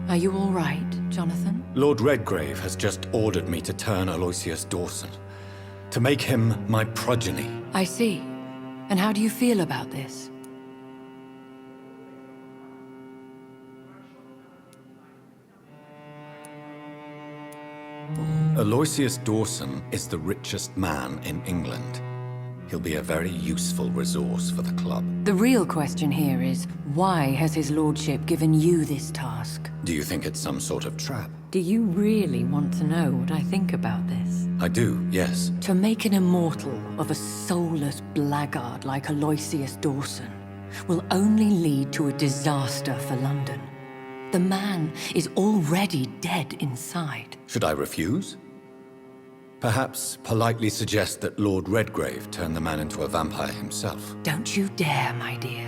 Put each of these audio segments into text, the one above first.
Are you all right, Jonathan? Lord Redgrave has just ordered me to turn Aloysius Dawson, to make him my progeny. I see. And how do you feel about this? Aloysius Dawson is the richest man in England. He'll be a very useful resource for the club. The real question here is, why has his lordship given you this task? Do you think it's some sort of trap? Do you really want to know what I think about this? I do, yes. To make an immortal of a soulless blackguard like Aloysius Dawson will only lead to a disaster for London. The man is already dead inside. Should I refuse? Perhaps politely suggest that Lord Redgrave turn the man into a vampire himself. Don't you dare, my dear.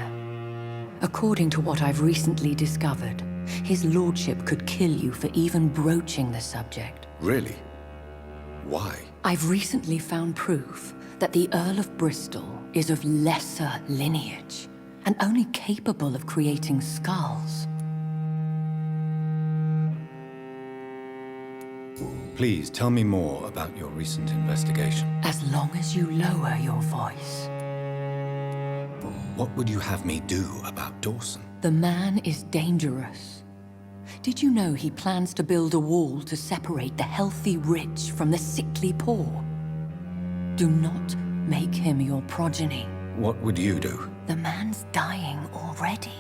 According to what I've recently discovered, his lordship could kill you for even broaching the subject. Really? Why? I've recently found proof that the Earl of Bristol is of lesser lineage and only capable of creating skulls. Please tell me more about your recent investigation. As long as you lower your voice. What would you have me do about Dawson? The man is dangerous. Did you know he plans to build a wall to separate the healthy rich from the sickly poor? Do not make him your progeny. What would you do? The man's dying already.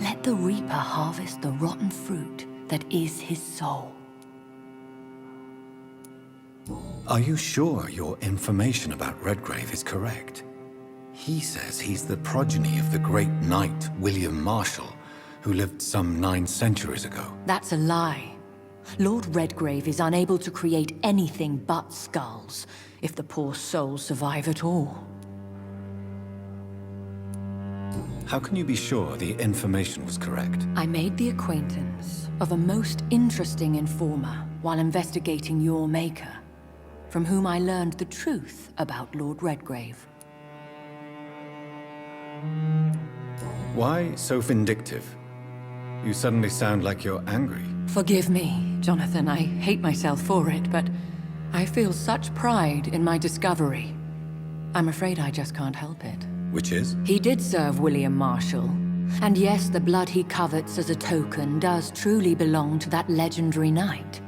Let the reaper harvest the rotten fruit that is his soul. Are you sure your information about Redgrave is correct? He says he's the progeny of the great knight William Marshall, who lived some 9 centuries ago. That's a lie. Lord Redgrave is unable to create anything but skulls, if the poor souls survive at all. How can you be sure the information was correct? I made the acquaintance of a most interesting informer while investigating your maker, from whom I learned the truth about Lord Redgrave. Why so vindictive? You suddenly sound like you're angry. Forgive me, Jonathan. I hate myself for it, but I feel such pride in my discovery. I'm afraid I just can't help it. Which is? He did serve William Marshall. And yes, the blood he covets as a token does truly belong to that legendary knight.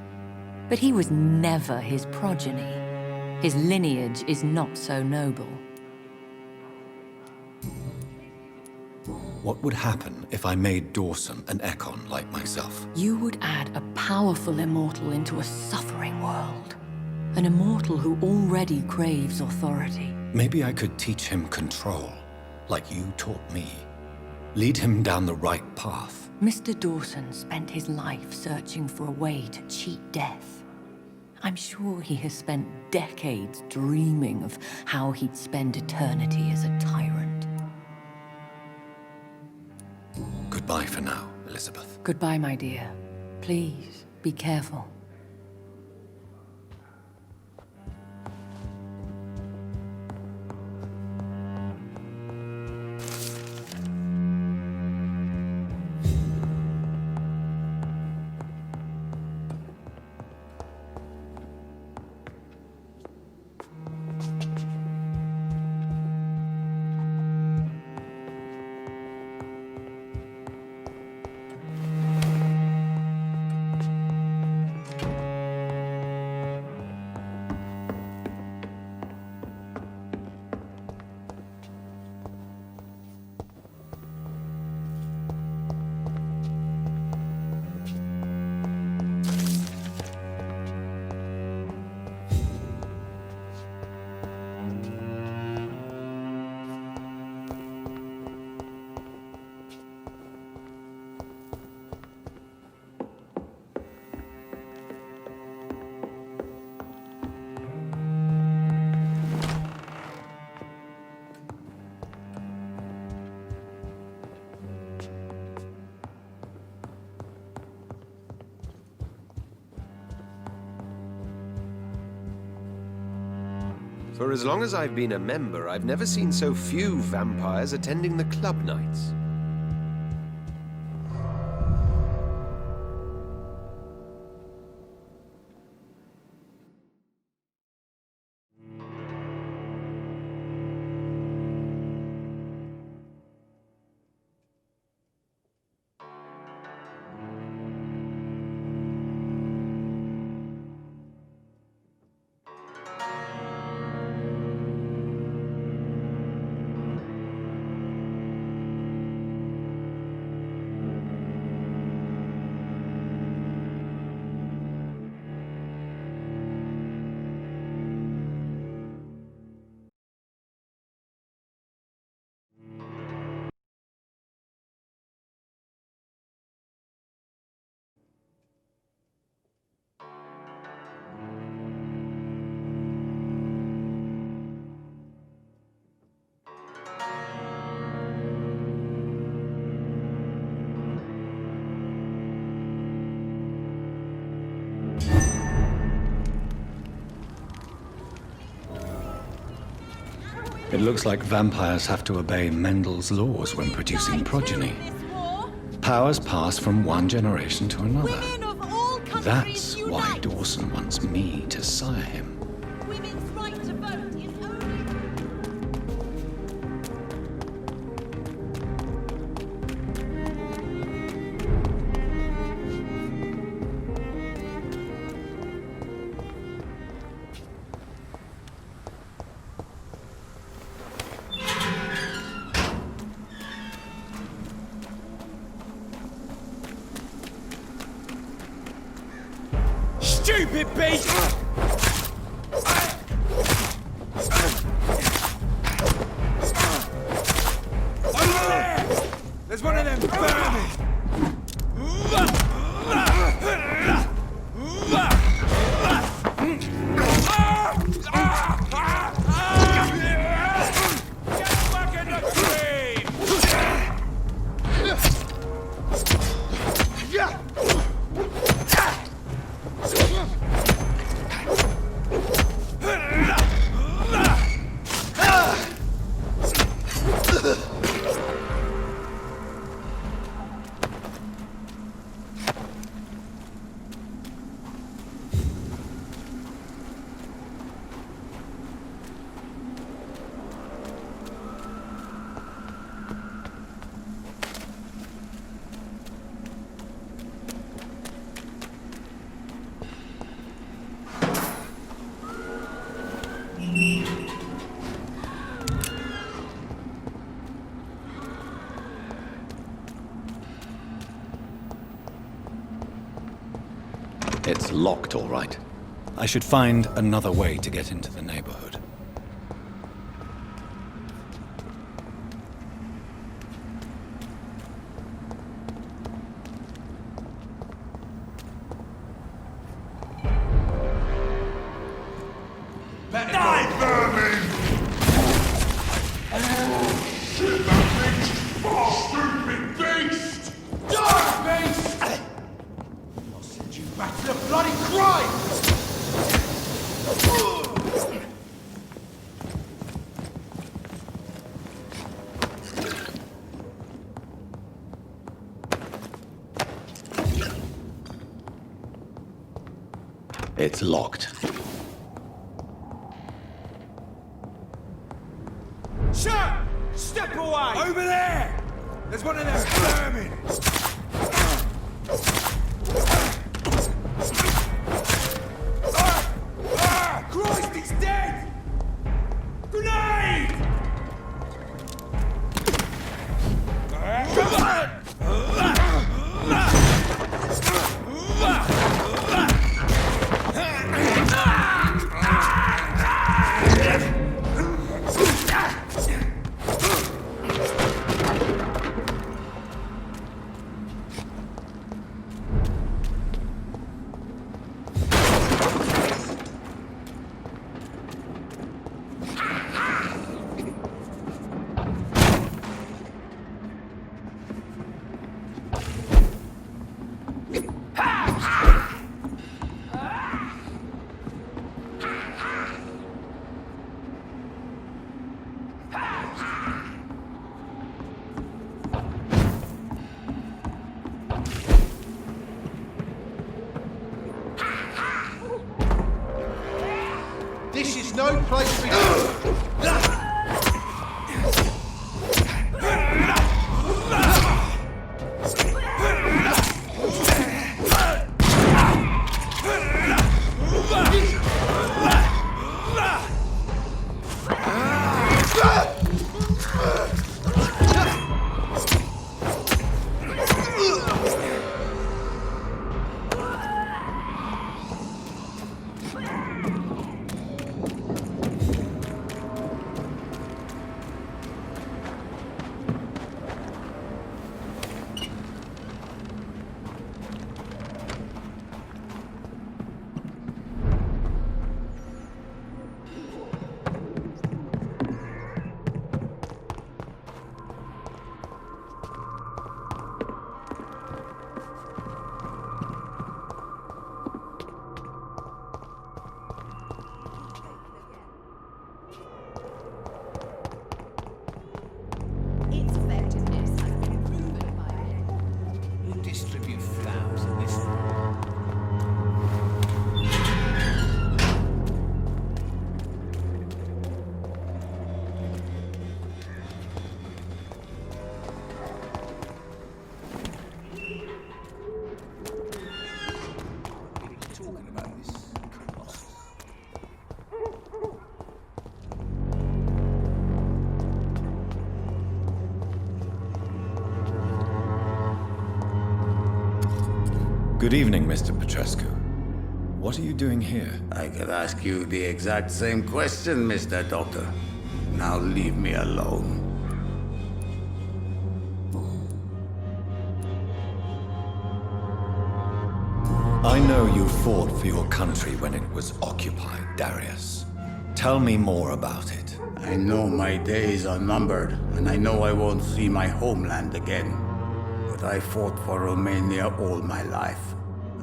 But he was never his progeny. His lineage is not so noble. What would happen if I made Dawson an Ekon like myself? You would add a powerful immortal into a suffering world. An immortal who already craves authority. Maybe I could teach him control, like you taught me. Lead him down the right path. Mr. Dawson spent his life searching for a way to cheat death. I'm sure he has spent decades dreaming of how he'd spend eternity as a tyrant. Goodbye for now, Elizabeth. Goodbye, my dear. Please, be careful. For as long as I've been a member, I've never seen so few vampires attending the club nights. It looks like vampires have to obey Mendel's laws when producing progeny. Powers pass from one generation to another. That's why Dawson wants me to sire him. Women's right to vote is only... Stupid beast! Over there! There's one of them vermin! Get back in the tree! It's locked, all right. I should find another way to get into the neighborhood. Die, vermin! Shoot that big, stupid beast! Die, beast! I'll send you back to the bloody crime! It's locked. Sir! Step away! Over there! There's one of them vermin! Christ, he's dead! Grenade! Come on! This is no place for you. to distribute flowers in this. Talking about this colossus. Good evening, Mr. Petrescu. What are you doing here? I could ask you the exact same question, Mr. Doctor. Now leave me alone. I know you fought for your country when it was occupied, Darius. Tell me more about it. I know my days are numbered, and I know I won't see my homeland again. But I fought for Romania all my life,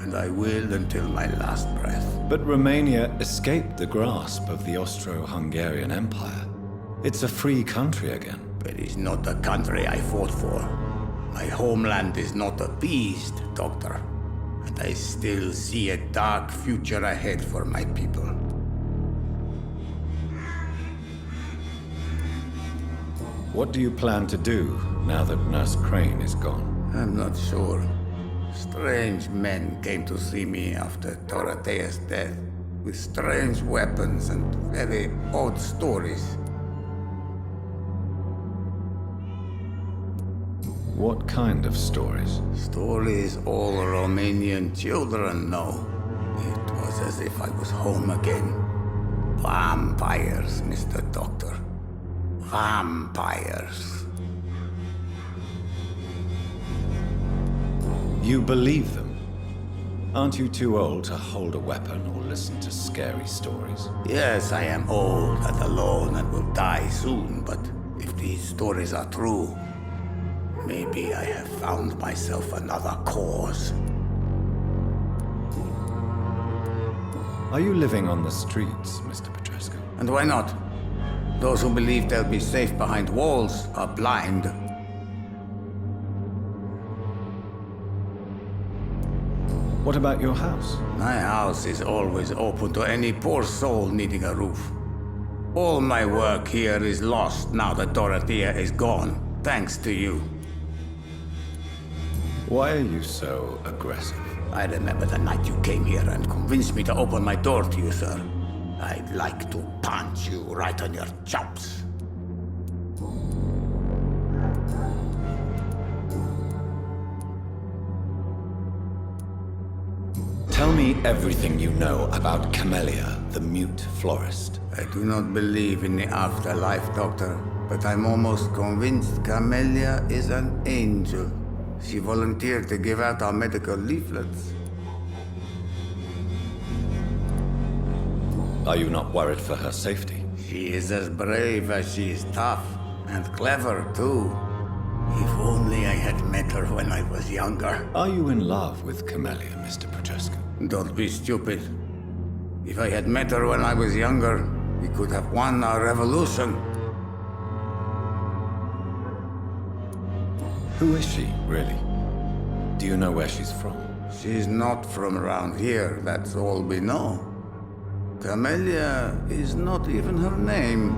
and I will until my last breath. But Romania escaped the grasp of the Austro-Hungarian Empire. It's a free country again. But it's not the country I fought for. My homeland is not appeased, Doctor. And I still see a dark future ahead for my people. What do you plan to do now that Nurse Crane is gone? I'm not sure. Strange men came to see me after Dorothea's death, with strange weapons and very odd stories. What kind of stories? Stories all Romanian children know. It was as if I was home again. Vampires, Mr. Doctor. Vampires. You believe them? Aren't you too old to hold a weapon or listen to scary stories? Yes, I am old and alone and will die soon, but if these stories are true, maybe I have found myself another cause. Are you living on the streets, Mr. Petrescu? And why not? Those who believe they'll be safe behind walls are blind. What about your house? My house is always open to any poor soul needing a roof. All my work here is lost now that Dorothea is gone, thanks to you. Why are you so aggressive? I remember the night you came here and convinced me to open my door to you, sir. I'd like to punch you right on your chops. Tell me everything you know about Camellia, the mute florist. I do not believe in the afterlife, Doctor, but I'm almost convinced Camellia is an angel. She volunteered to give out our medical leaflets. Are you not worried for her safety? She is as brave as she is tough, and clever too. If only I had met her when I was younger. Are you in love with Camellia, Mr. Petrescu? Don't be stupid. If I had met her when I was younger, we could have won our revolution. Who is she, really? Do you know where she's from? She's not from around here, that's all we know. Camellia is not even her name.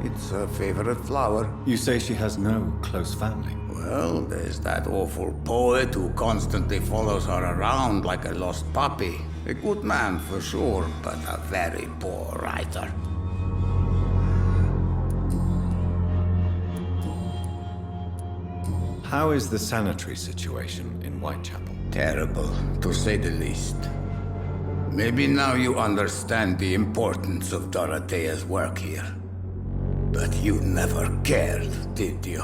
It's her favorite flower. You say she has no close family? Well, there's that awful poet who constantly follows her around like a lost puppy. A good man for sure, but a very poor writer. How is the sanitary situation in Whitechapel? Terrible, to say the least. Maybe now you understand the importance of Dorothea's work here. But you never cared, did you?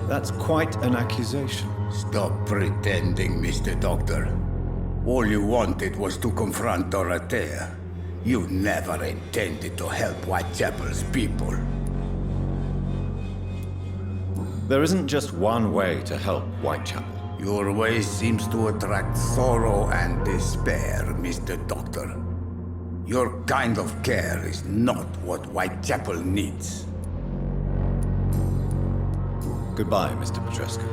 That's quite an accusation. Stop pretending, Mr. Doctor. All you wanted was to confront Dorothea. You never intended to help Whitechapel's people. There isn't just one way to help Whitechapel. Your way seems to attract sorrow and despair, Mr. Doctor. Your kind of care is not what Whitechapel needs. Goodbye, Mr. Petrescu.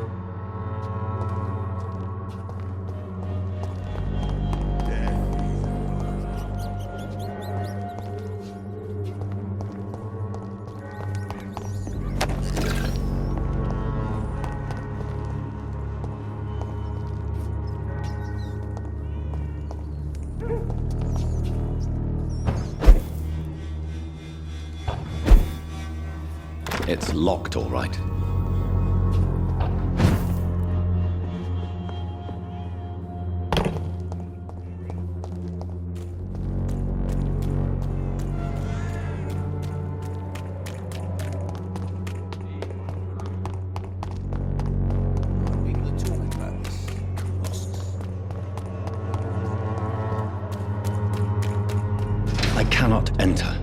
It's locked, all right. People are talking about this Colossus. I cannot enter.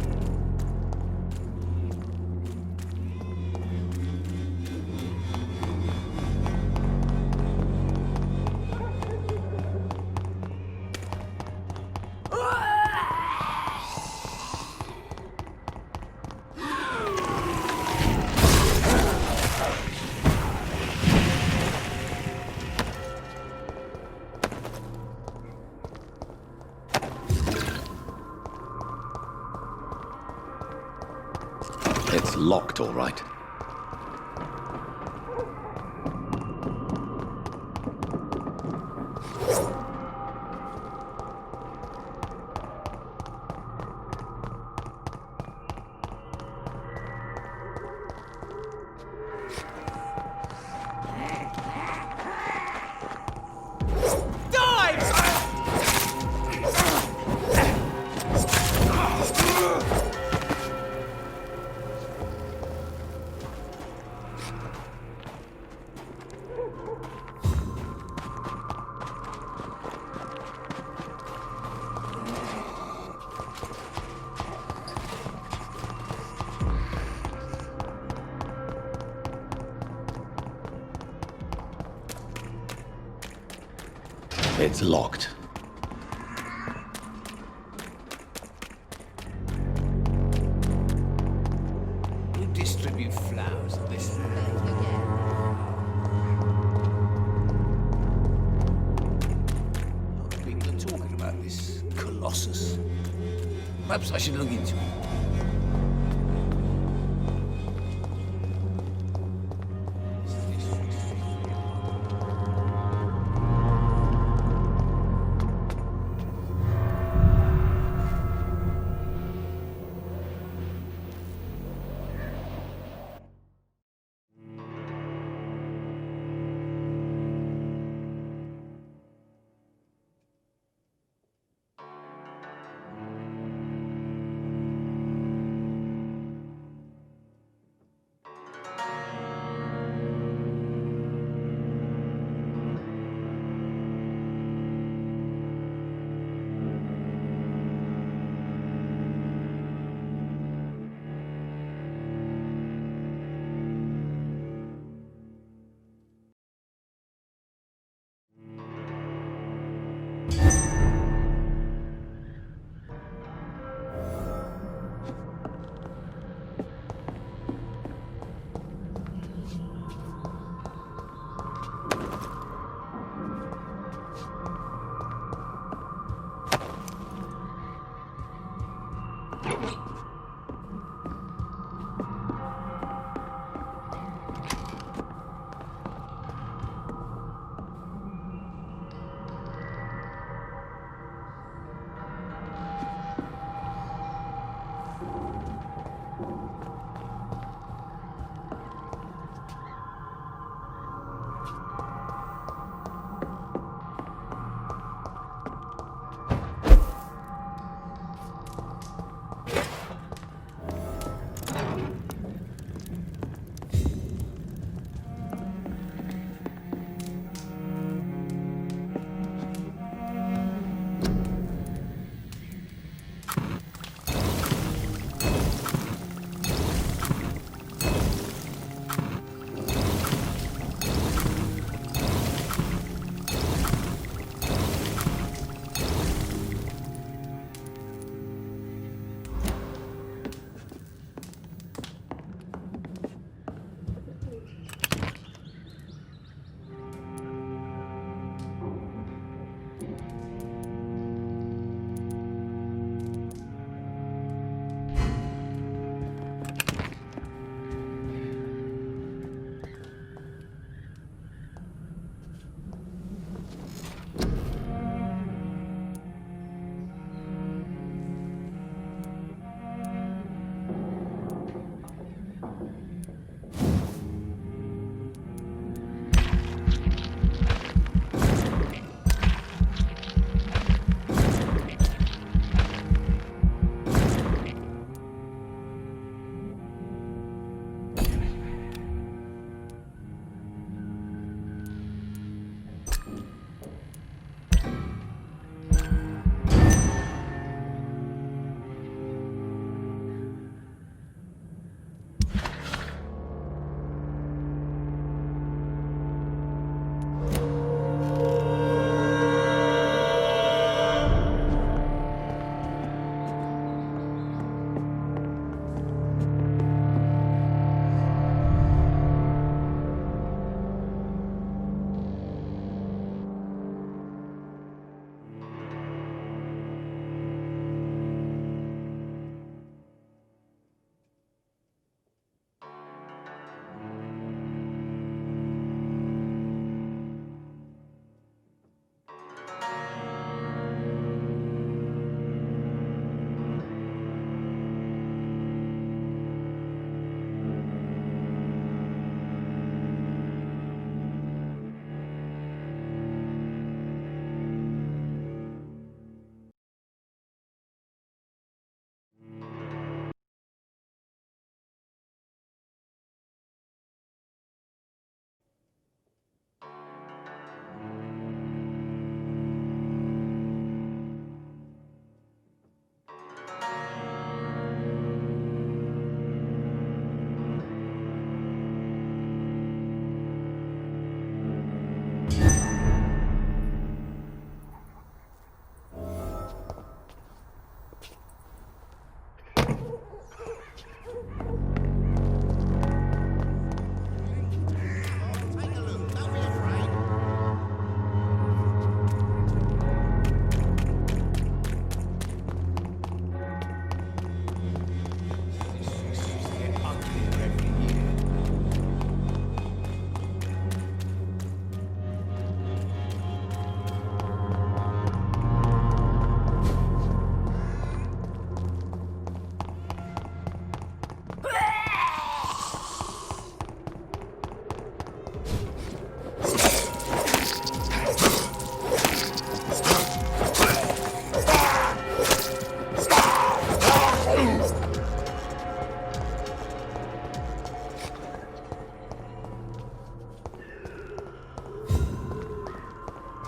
It's locked, all right. It's locked. You distribute flowers at this. People are talking about this Colossus. Perhaps I should look into it.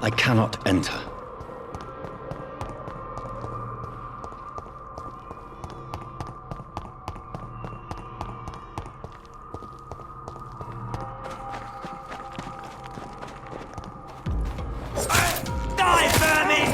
I cannot enter. Die, vermin!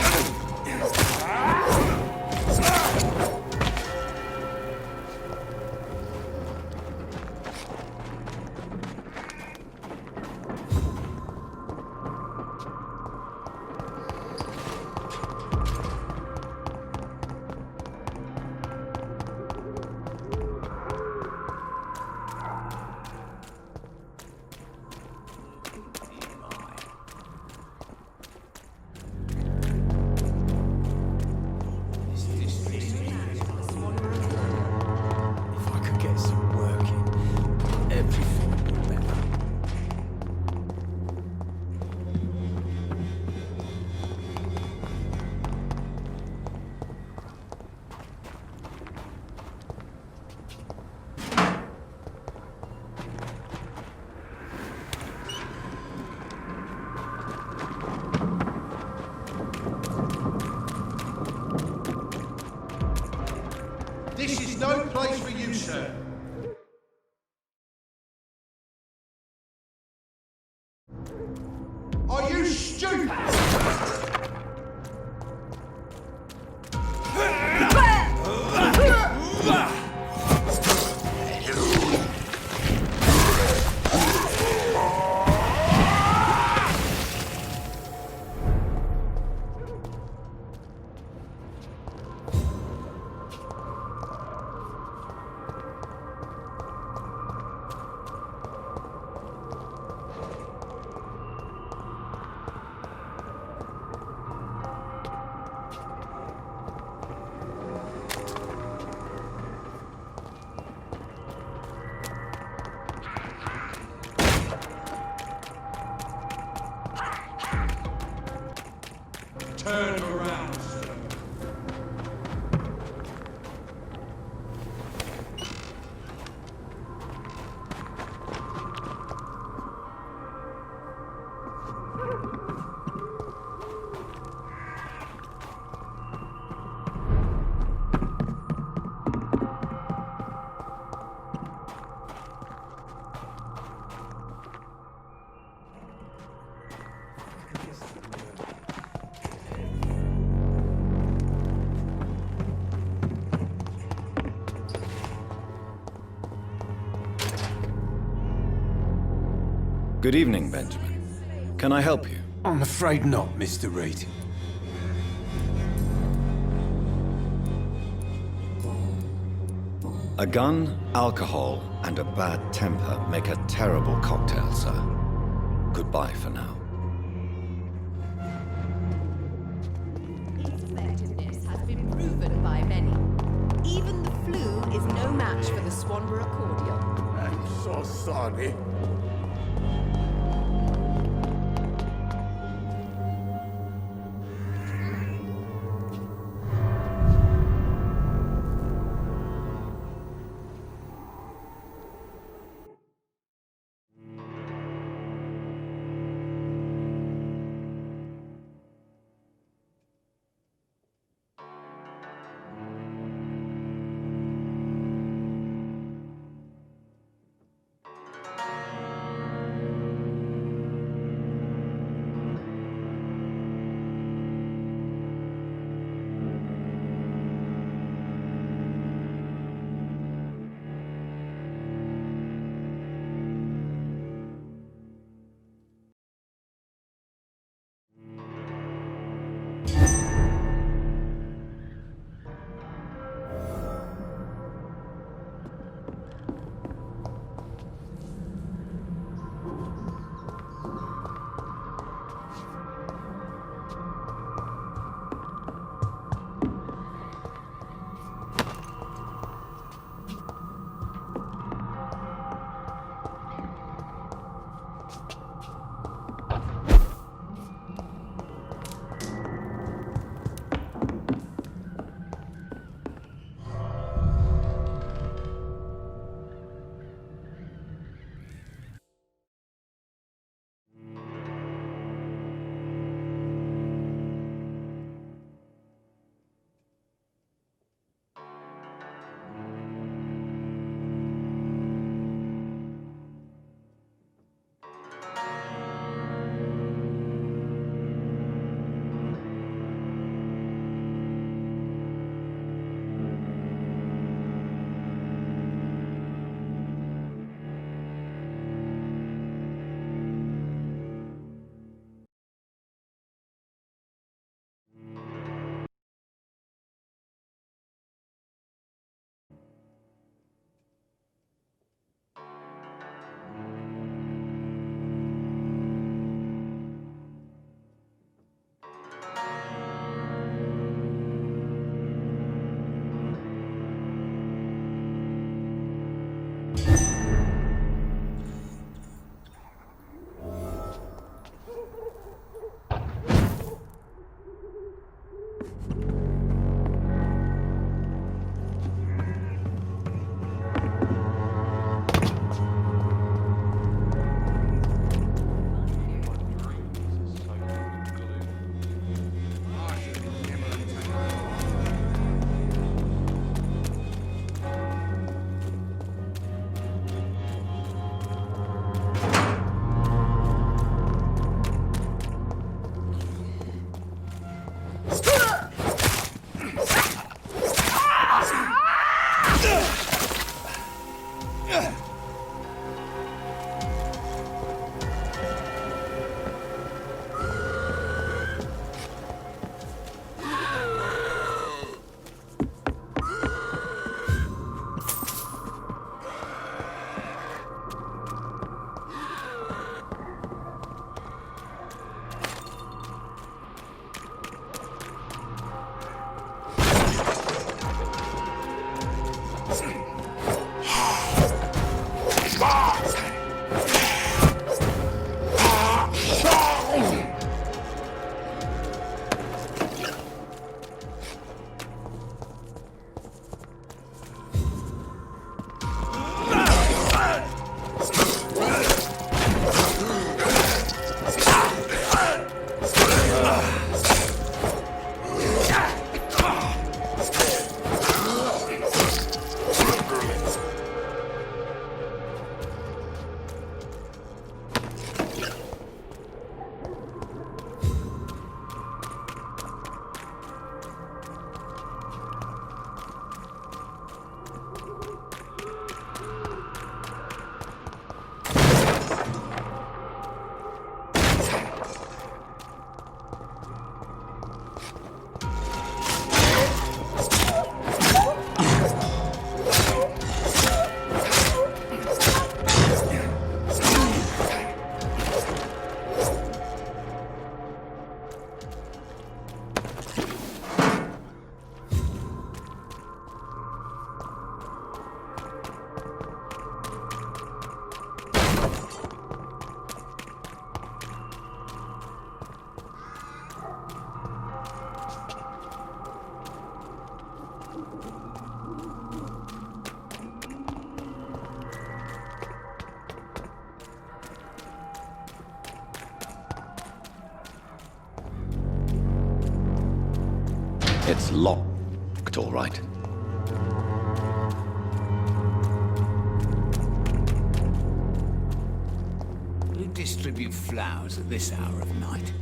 If I could get some work in, everything would be better. This is no place for you, sir. Are you stupid? Turn around, sir. Good evening, Benjamin. Can I help you? I'm afraid not, Mr. Reed. A gun, alcohol, and a bad temper make a terrible cocktail, sir. Goodbye for now. Its effectiveness has been proven by many. Even the flu is no match for the Swanborough cordial. I'm so sorry. It's locked, all right. You distribute flowers at this hour of night.